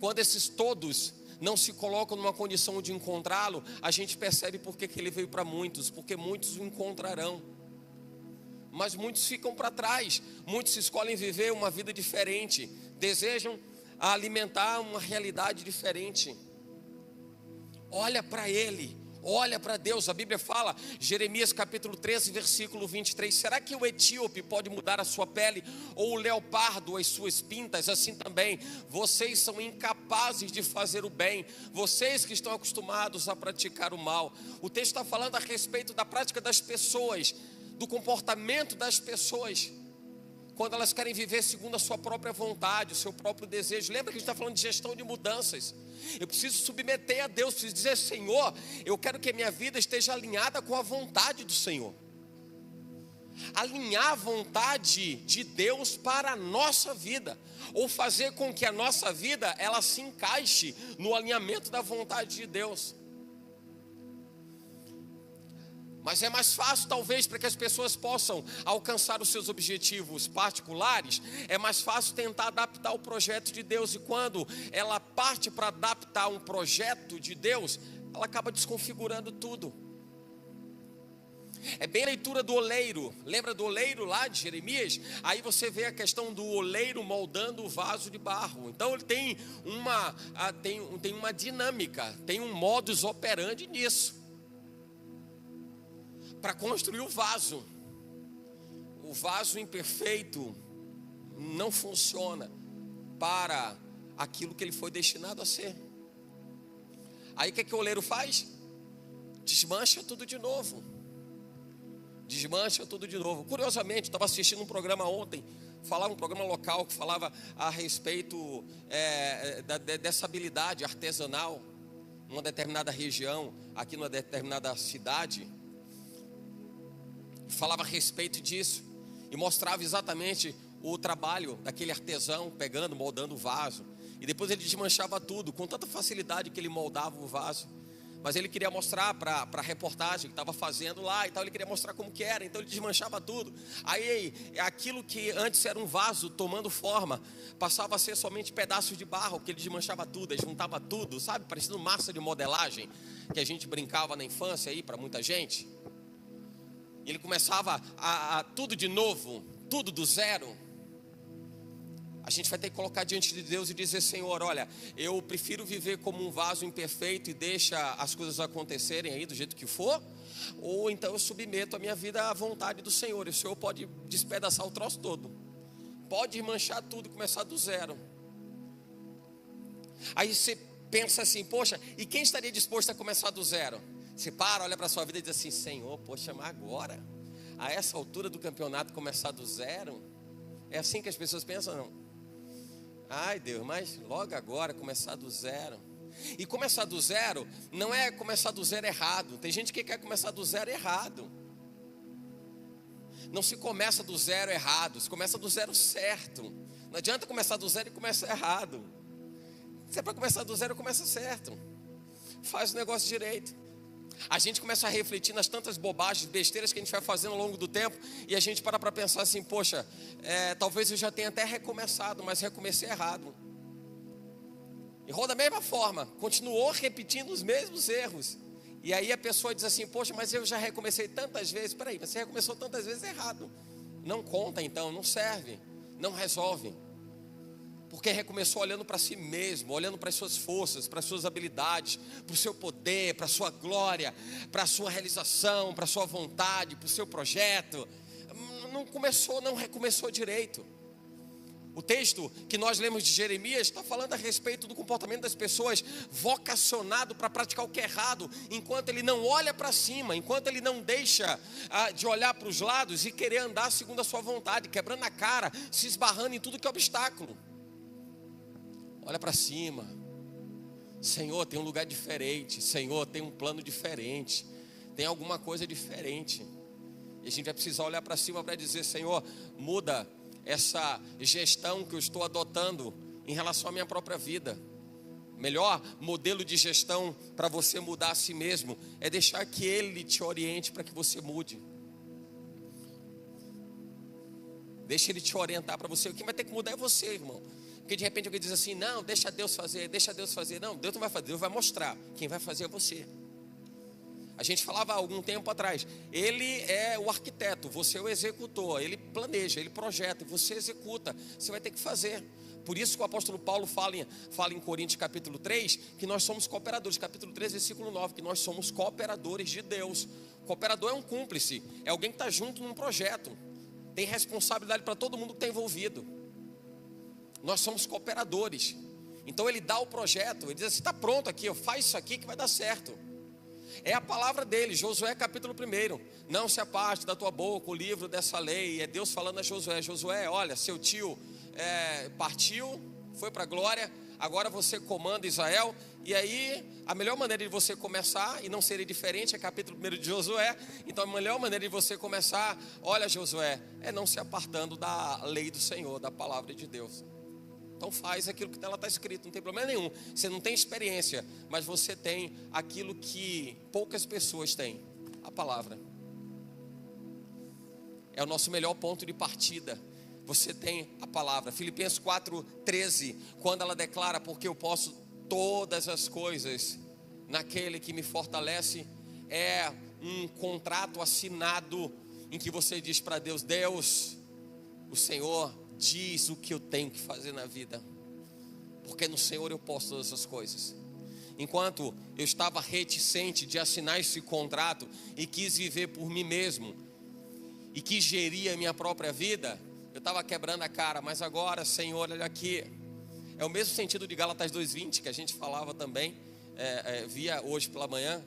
Quando esses todos não se colocam numa condição de encontrá-lo, a gente percebe porque que ele veio para muitos, porque muitos o encontrarão. Mas muitos ficam para trás, muitos escolhem viver uma vida diferente, desejam alimentar uma realidade diferente. Olha para ele, olha para Deus. A Bíblia fala, Jeremias capítulo 13, versículo 23, será que o etíope pode mudar a sua pele, ou o leopardo as suas pintas? Assim também, vocês são incapazes de fazer o bem, vocês que estão acostumados a praticar o mal. O texto está falando a respeito da prática das pessoas, do comportamento das pessoas, quando elas querem viver segundo a sua própria vontade, o seu próprio desejo. Lembra que a gente está falando de gestão de mudanças? Eu preciso submeter a Deus, preciso dizer, Senhor, eu quero que a minha vida esteja alinhada com a vontade do Senhor. Alinhar a vontade de Deus para a nossa vida, ou fazer com que a nossa vida, ela se encaixe no alinhamento da vontade de Deus. Mas é mais fácil, talvez, para que as pessoas possam alcançar os seus objetivos particulares, é mais fácil tentar adaptar o projeto de Deus. E quando ela parte para adaptar um projeto de Deus, ela acaba desconfigurando tudo. É bem a leitura do oleiro. Lembra do oleiro lá de Jeremias? Aí você vê a questão do oleiro moldando o vaso de barro. Então ele tem uma dinâmica, tem um modus operandi nisso, para construir o vaso. O vaso imperfeito não funciona para aquilo que ele foi destinado a ser. Aí o que o oleiro faz? Desmancha tudo de novo. Desmancha tudo de novo. Curiosamente, estava assistindo um programa ontem, um programa local que falava a respeito dessa habilidade artesanal numa determinada região, aqui numa determinada cidade. Falava a respeito disso e mostrava exatamente o trabalho daquele artesão pegando, moldando o vaso. E depois ele desmanchava tudo, com tanta facilidade que ele moldava o vaso. Mas ele queria mostrar para a reportagem que estava fazendo lá e tal, ele queria mostrar como que era, então ele desmanchava tudo. Aí aquilo que antes era um vaso tomando forma, passava a ser somente pedaços de barro, porque ele desmanchava tudo, ele juntava tudo, sabe, parecendo massa de modelagem, que a gente brincava na infância aí para muita gente. E ele começava a tudo de novo, tudo do zero. A gente vai ter que colocar diante de Deus e dizer: Senhor, olha, eu prefiro viver como um vaso imperfeito e deixa as coisas acontecerem aí do jeito que for, ou então eu submeto a minha vida à vontade do Senhor. E o Senhor pode despedaçar o troço todo, pode manchar tudo e começar do zero. Aí você pensa assim: poxa, e quem estaria disposto a começar do zero? Você para, olha para a sua vida e diz assim: Senhor, poxa, mas agora, a essa altura do campeonato, começar do zero? É assim que as pessoas pensam, não? Ai Deus, mas logo agora começar do zero. E começar do zero não é começar do zero errado. Tem gente que quer começar do zero errado. Não se começa do zero errado, se começa do zero certo. Não adianta começar do zero e começar errado. Se é para começar do zero, começa certo. Faz o negócio direito. A gente começa a refletir nas tantas bobagens, besteiras que a gente vai fazendo ao longo do tempo, e a gente para pensar assim: poxa, talvez eu já tenha até recomeçado, mas recomecei errado. Errou da mesma forma, continuou repetindo os mesmos erros. E aí a pessoa diz assim: poxa, mas eu já recomecei tantas vezes. Peraí, você recomeçou tantas vezes errado. Não conta então, não serve, não resolve. Porque recomeçou olhando para si mesmo, olhando para as suas forças, para as suas habilidades, para o seu poder, para a sua glória, para a sua realização, para a sua vontade, para o seu projeto. Não recomeçou direito. O texto que nós lemos de Jeremias está falando a respeito do comportamento das pessoas vocacionado para praticar o que é errado, enquanto ele não olha para cima, enquanto ele não deixa de olhar para os lados e querer andar segundo a sua vontade, quebrando a cara, se esbarrando em tudo que é obstáculo. Olha para cima. Senhor, tem um lugar diferente. Senhor, tem um plano diferente. Tem alguma coisa diferente. E a gente vai precisar olhar para cima para dizer: Senhor, muda essa gestão que eu estou adotando em relação à minha própria vida. Melhor modelo de gestão para você mudar a si mesmo é deixar que Ele te oriente para que você mude. Deixa Ele te orientar para você. Quem vai ter que mudar é você, irmão. Porque de repente alguém diz assim: não, deixa Deus fazer, deixa Deus fazer. Não, Deus não vai fazer, Deus vai mostrar. Quem vai fazer é você. A gente falava há algum tempo atrás: Ele é o arquiteto, você é o executor. Ele planeja, Ele projeta, você executa. Você vai ter que fazer. Por isso que o apóstolo Paulo fala em Coríntios capítulo 3, que nós somos cooperadores. Capítulo 3, versículo 9, que nós somos cooperadores de Deus. Cooperador é um cúmplice, é alguém que está junto num projeto. Tem responsabilidade para todo mundo que está envolvido. Nós somos cooperadores. Então ele dá o projeto, ele diz assim: está pronto aqui, faz isso aqui que vai dar certo. É a palavra dele. Josué capítulo 1: não se aparte da tua boca o livro dessa lei. É Deus falando a Josué: Josué, olha, seu tio partiu, foi para a glória, agora você comanda Israel. E aí a melhor maneira de você começar, e não seria diferente, é capítulo 1 de Josué. Então a melhor maneira de você começar, olha Josué, é não se apartando da lei do Senhor, da palavra de Deus. Então faz aquilo que nela está escrito, não tem problema nenhum. Você não tem experiência, mas você tem aquilo que poucas pessoas têm: a palavra. é o nosso melhor ponto de partida. Você tem a palavra. Filipenses 4:13, quando ela declara: porque eu posso todas as coisas naquele que me fortalece, é um contrato assinado em que você diz para Deus: Deus, o Senhor diz o que eu tenho que fazer na vida, porque no Senhor eu posso todas essas coisas. Enquanto eu estava reticente de assinar esse contrato e quis viver por mim mesmo e quis gerir a minha própria vida, eu estava quebrando a cara. Mas agora, Senhor, olha aqui, é o mesmo sentido de Gálatas 2:20 que a gente falava também, via hoje pela manhã.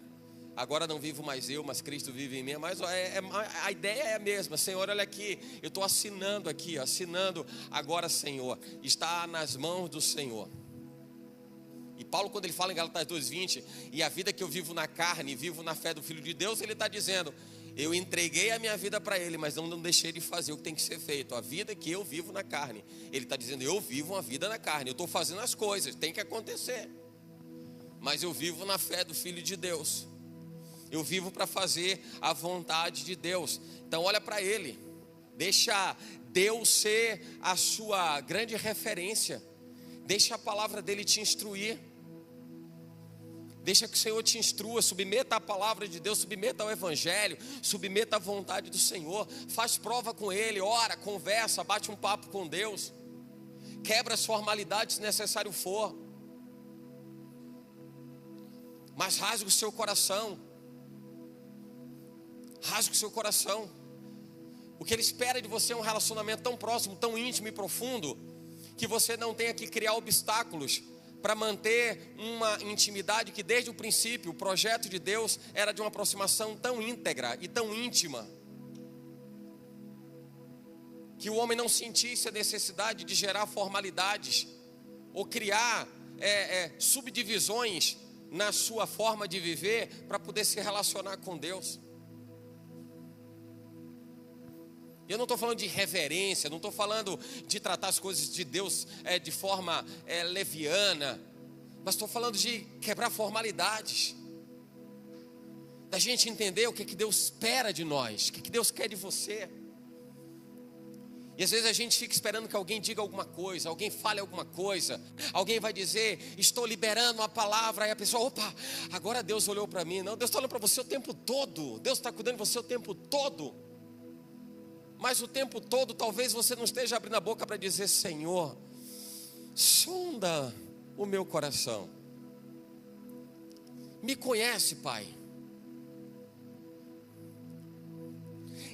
Agora não vivo mais eu, mas Cristo vive em mim. Mas a ideia é a mesma. Senhor, olha aqui, eu estou assinando aqui, assinando agora, Senhor, está nas mãos do Senhor. E Paulo, quando ele fala em Gálatas 2:20, e a vida que eu vivo na carne, vivo na fé do Filho de Deus, ele está dizendo: eu entreguei a minha vida para ele, mas não deixei de fazer o que tem que ser feito. A vida que eu vivo na carne, ele está dizendo: eu vivo uma vida na carne, eu estou fazendo as coisas, tem que acontecer, mas eu vivo na fé do Filho de Deus. Eu vivo para fazer a vontade de Deus. Então olha para ele, deixa Deus ser a sua grande referência, deixa a palavra dele te instruir, deixa que o Senhor te instrua. Submeta a palavra de Deus, submeta ao Evangelho, submeta à vontade do Senhor, faz prova com ele, ora, conversa, bate um papo com Deus, quebra as formalidades se necessário for, mas rasga o seu coração. Rasga o seu coração. O que ele espera de você é um relacionamento tão próximo, tão íntimo e profundo, que você não tenha que criar obstáculos para manter uma intimidade que desde o princípio, o projeto de Deus era de uma aproximação tão íntegra e tão íntima, que o homem não sentisse a necessidade de gerar formalidades ou criar subdivisões na sua forma de viver para poder se relacionar com Deus. Eu não estou falando de reverência, não estou falando de tratar as coisas de Deus de forma leviana, mas estou falando de quebrar formalidades, da gente entender o que Deus espera de nós, o que Deus quer de você. E às vezes a gente fica esperando que alguém diga alguma coisa, alguém fale alguma coisa, alguém vai dizer: estou liberando a palavra, e a pessoa: opa, agora Deus olhou para mim. Não, Deus está olhando para você o tempo todo, Deus está cuidando de você o tempo todo. Mas o tempo todo talvez você não esteja abrindo a boca para dizer: Senhor, sonda o meu coração, me conhece, Pai.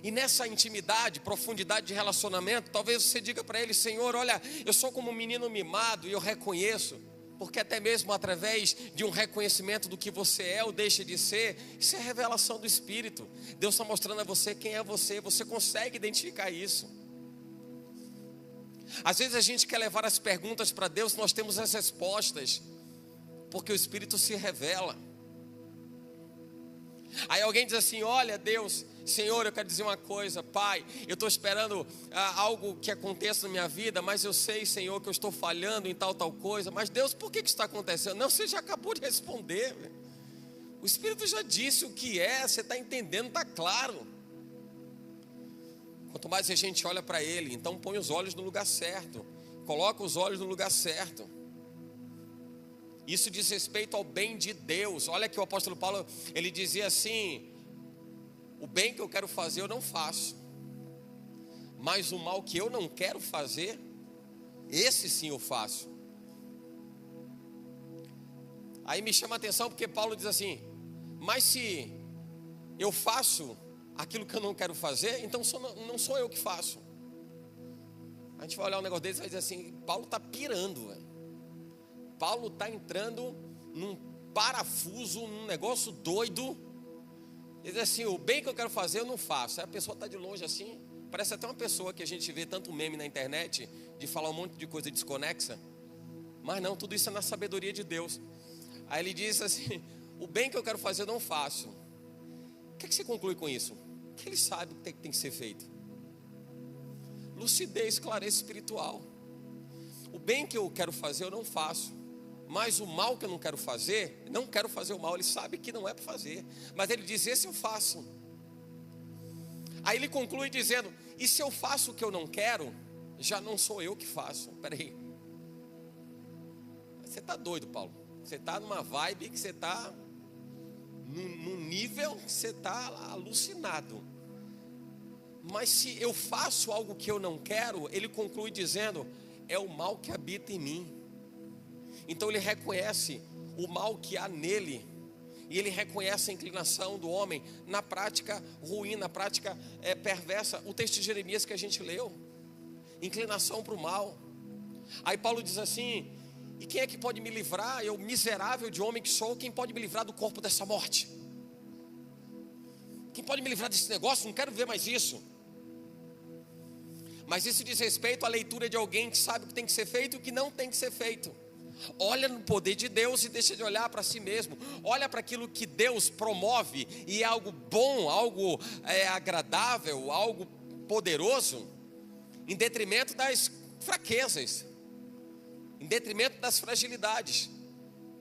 E nessa intimidade, profundidade de relacionamento, talvez você diga para ele: Senhor, olha, eu sou como um menino mimado e eu reconheço, porque até mesmo através de um reconhecimento do que você é ou deixa de ser, isso é revelação do Espírito. Deus está mostrando a você quem é você, você consegue identificar isso. Às vezes a gente quer levar as perguntas para Deus, nós temos as respostas, porque o Espírito se revela. Aí alguém diz assim: olha, Deus, Senhor, eu quero dizer uma coisa, Pai, eu estou esperando algo que aconteça na minha vida, mas eu sei, Senhor, que eu estou falhando em tal coisa. Mas Deus, por que isso está acontecendo? Não, você já acabou de responder. O Espírito já disse o que é, você está entendendo, está claro. Quanto mais a gente olha para Ele, então põe os olhos no lugar certo, coloca os olhos no lugar certo. Isso diz respeito ao bem de Deus. Olha que o apóstolo Paulo, ele dizia assim: o bem que eu quero fazer eu não faço, mas o mal que eu não quero fazer, esse sim eu faço. Aí me chama a atenção porque Paulo diz assim: mas se eu faço aquilo que eu não quero fazer, então não sou eu que faço. A gente vai olhar um negócio desse e vai dizer assim: Paulo está pirando, velho. Paulo está entrando num parafuso, num negócio doido. Ele diz assim: o bem que eu quero fazer eu não faço. Aí a pessoa está de longe assim, parece até uma pessoa que a gente vê tanto meme na internet, de falar um monte de coisa desconexa. Mas não, tudo isso é na sabedoria de Deus. Aí ele diz assim: o bem que eu quero fazer eu não faço. O que você conclui com isso? Que ele sabe o que tem que ser feito. Lucidez, clareza espiritual. O bem que eu quero fazer eu não faço, mas o mal que eu não quero fazer o mal. Ele sabe que não é para fazer, mas ele diz: esse eu faço. Aí ele conclui dizendo: e se eu faço o que eu não quero, já não sou eu que faço. Peraí, você está doido, Paulo? Você está numa vibe que você está num nível que você está alucinado. Mas se eu faço algo que eu não quero, ele conclui dizendo: é o mal que habita em mim. Então ele reconhece o mal que há nele, e ele reconhece a inclinação do homem na prática ruim, na prática perversa. O texto de Jeremias que a gente leu, inclinação para o mal. Aí Paulo diz assim: e quem é que pode me livrar, eu miserável de homem que sou, quem pode me livrar do corpo dessa morte? Quem pode me livrar desse negócio? Não quero ver mais isso. Mas isso diz respeito à leitura de alguém que sabe o que tem que ser feito e o que não tem que ser feito. Olha no poder de Deus e deixa de olhar para si mesmo. Olha para aquilo que Deus promove e é algo bom, algo agradável, algo poderoso, em detrimento das fraquezas, em detrimento das fragilidades.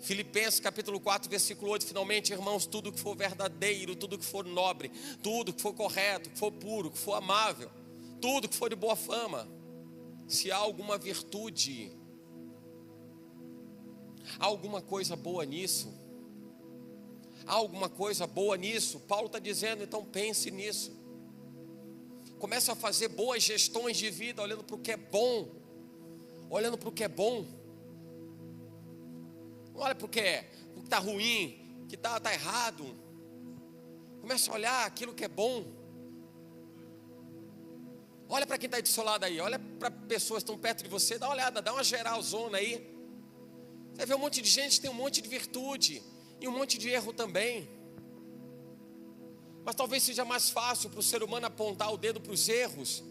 Filipenses capítulo 4, versículo 8: finalmente, irmãos, tudo que for verdadeiro, tudo que for nobre, tudo que for correto, que for puro, que for amável, tudo que for de boa fama, se há alguma virtude, há alguma coisa boa nisso, há alguma coisa boa nisso, Paulo está dizendo, então pense nisso. Começa a fazer boas gestões de vida, olhando para o que é bom, olhando para o que é bom. Não olha para o que está ruim, que está errado. Começa a olhar aquilo que é bom. Olha para quem está do seu lado aí, olha para pessoas que estão perto de você, dá uma olhada, dá uma geralzona aí. Você vê um monte de gente que tem um monte de virtude e um monte de erro também. Mas talvez seja mais fácil para o ser humano apontar o dedo para os erros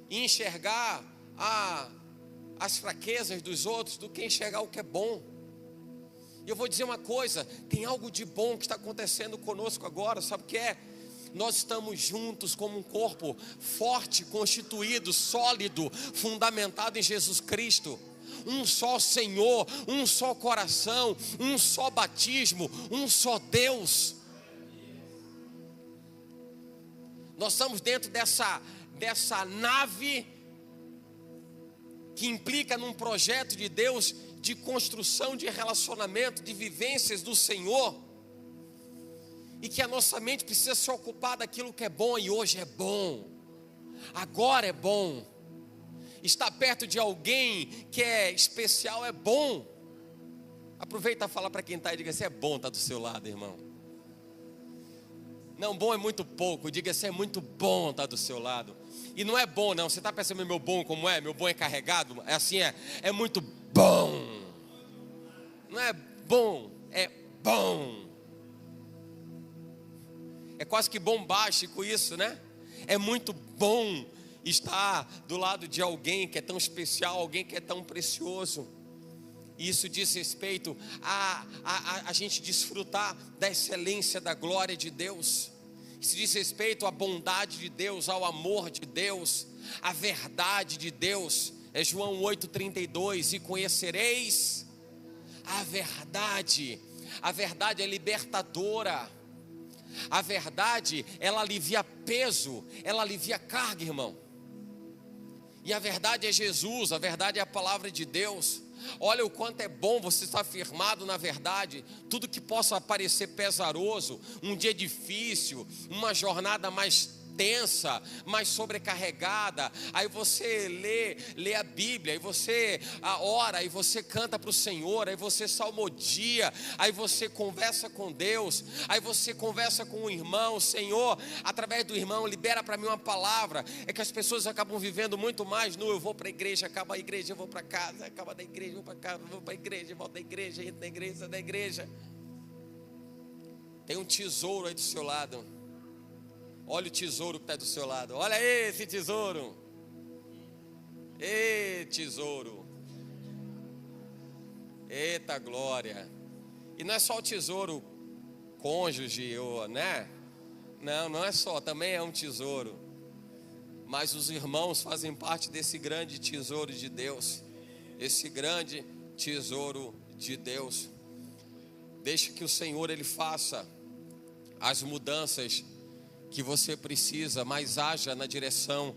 e enxergar as fraquezas dos outros do que enxergar o que é bom. E eu vou dizer uma coisa, tem algo de bom que está acontecendo conosco agora, sabe o que é? Nós estamos juntos como um corpo forte, constituído, sólido, fundamentado em Jesus Cristo. Um só Senhor, um só coração, um só batismo, um só Deus. Nós estamos dentro dessa nave que implica num projeto de Deus de construção de relacionamento, de vivências do Senhor. E que a nossa mente precisa se ocupar daquilo que é bom, e hoje é bom, agora é bom. Estar perto de alguém que é especial é bom. Aproveita e fala para quem está e diga assim: é bom estar do seu lado, irmão. Não, bom é muito pouco, diga assim: é muito bom estar do seu lado. E não é bom não, você está pensando meu bom como é? Meu bom é carregado? É assim, é muito bom. Não é bom, é bom. É quase que bombástico isso, né? É muito bom estar do lado de alguém que é tão especial, alguém que é tão precioso. E isso diz respeito a gente desfrutar da excelência da glória de Deus. Isso diz respeito à bondade de Deus, ao amor de Deus, à verdade de Deus. É João 8,32: e conhecereis a verdade. A verdade é libertadora. A verdade, ela alivia peso, ela alivia carga, irmão. E a verdade é Jesus, a verdade é a palavra de Deus. Olha o quanto é bom você estar firmado na verdade. Tudo que possa parecer pesaroso, um dia difícil, uma jornada mais tensa, mais sobrecarregada, aí você lê a Bíblia, aí você ora, aí você canta para o Senhor, aí você salmodia, aí você conversa com Deus, aí você conversa com o irmão. Senhor, através do irmão, libera para mim uma palavra. É que as pessoas acabam vivendo muito mais no eu vou para a igreja, acaba a igreja, eu vou para casa, acaba da igreja, eu vou para casa, eu vou para a igreja, volto da igreja, entro na igreja, saio da igreja. Tem um tesouro aí do seu lado. Olha o tesouro que está do seu lado. Olha aí esse tesouro. Ei, tesouro. Eita glória. E não é só o tesouro cônjuge, né? Não é só, também é um tesouro. Mas os irmãos fazem parte desse grande tesouro de Deus. Esse grande tesouro de Deus. Deixa que o Senhor, Ele faça as mudanças que você precisa, mas haja na direção,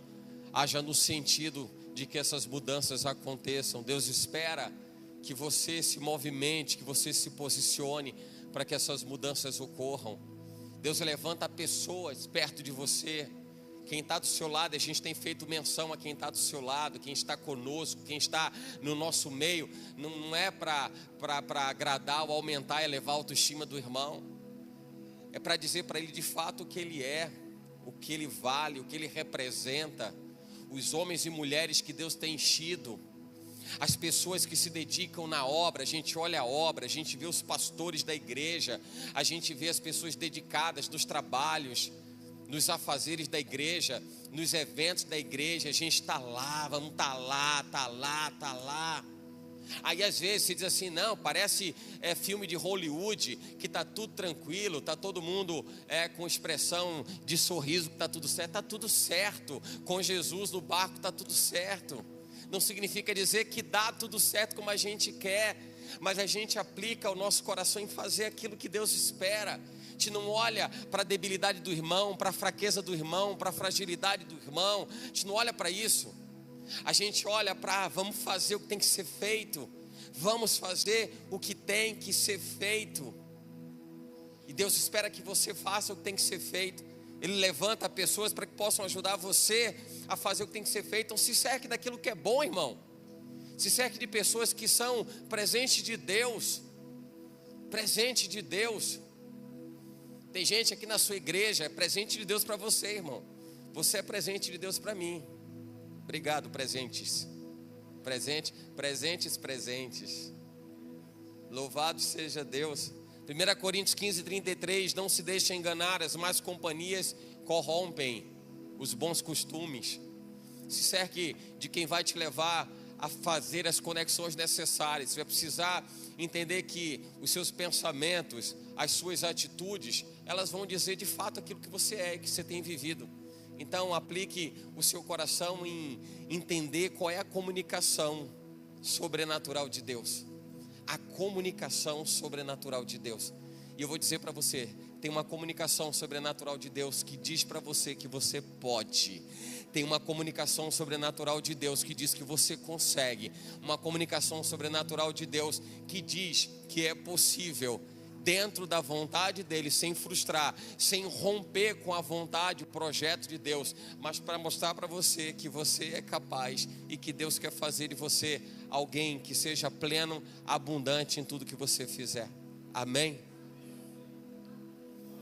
haja no sentido de que essas mudanças aconteçam. Deus espera que você se movimente, que você se posicione para que essas mudanças ocorram. Deus levanta pessoas perto de você. Quem está do seu lado, a gente tem feito menção a quem está do seu lado, quem está conosco, quem está no nosso meio. Não é para agradar ou aumentar e elevar a autoestima do irmão. É para dizer para ele de fato o que ele é, o que ele vale, o que ele representa. Os homens e mulheres que Deus tem enchido, as pessoas que se dedicam na obra. A gente olha a obra, a gente vê os pastores da igreja, a gente vê as pessoas dedicadas nos trabalhos, nos afazeres da igreja, nos eventos da igreja. A gente está lá, vamos estar lá, está lá, está lá. Aí às vezes você diz assim, não, parece filme de Hollywood, que está tudo tranquilo, está todo mundo com expressão de sorriso, que está tudo certo. Está tudo certo, com Jesus no barco está tudo certo. Não significa dizer que dá tudo certo como a gente quer, mas a gente aplica o nosso coração em fazer aquilo que Deus espera. A gente não olha para a debilidade do irmão, para a fraqueza do irmão, para a fragilidade do irmão. A gente não olha para isso. A gente olha para, vamos fazer o que tem que ser feito. Vamos fazer o que tem que ser feito. E Deus espera que você faça o que tem que ser feito. Ele levanta pessoas para que possam ajudar você a fazer o que tem que ser feito. Então se cerque daquilo que é bom, irmão. Se cerque de pessoas que são presente de Deus. Presente de Deus. Tem gente aqui na sua igreja, é presente de Deus para você, irmão. Você é presente de Deus para mim. Obrigado, presentes. Presentes. Louvado seja Deus. 1 Coríntios 15:33, não se deixe enganar, as más companhias corrompem os bons costumes. Se cerque de quem vai te levar a fazer as conexões necessárias. Você vai precisar entender que os seus pensamentos, as suas atitudes, elas vão dizer de fato aquilo que você é e que você tem vivido. Então aplique o seu coração em entender qual é a comunicação sobrenatural de Deus. A comunicação sobrenatural de Deus. E eu vou dizer para você, tem uma comunicação sobrenatural de Deus que diz para você que você pode. Tem uma comunicação sobrenatural de Deus que diz que você consegue. Uma comunicação sobrenatural de Deus que diz que é possível, dentro da vontade dele, sem frustrar, sem romper com a vontade, o projeto de Deus, mas para mostrar para você que você é capaz e que Deus quer fazer de você alguém que seja pleno, abundante em tudo que você fizer. Amém?